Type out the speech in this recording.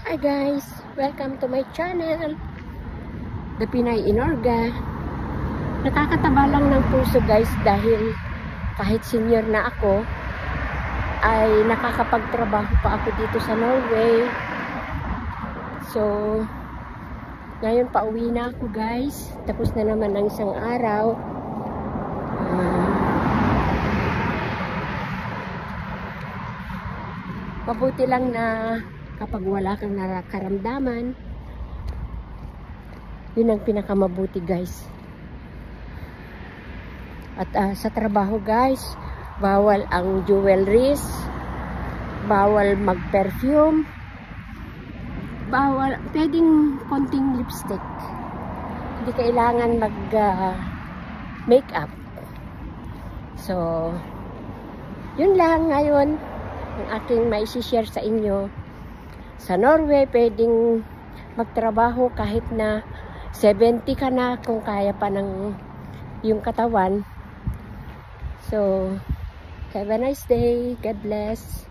Hi guys! Welcome to my channel, The Pinay Inorga. Nakakataba lang ng puso guys dahil kahit senior na ako, ay nakakapagtrabaho pa ako dito sa Norway. So, ngayon pauwi na ako guys. Tapos na naman ang isang araw. Mabuti lang na kapag wala kang nakaramdaman, yun ang pinakamabuti guys. At sa trabaho guys, bawal ang jewelries, bawal mag-perfume, bawal, pwedeng konting lipstick, hindi kailangan mag-makeup. So, yun lang ngayon ang aking maisishare sa inyo. Sa Norway, pwedeng magtrabaho kahit na 70 ka na kung kaya pa ng yung katawan. So, have a nice day. God bless.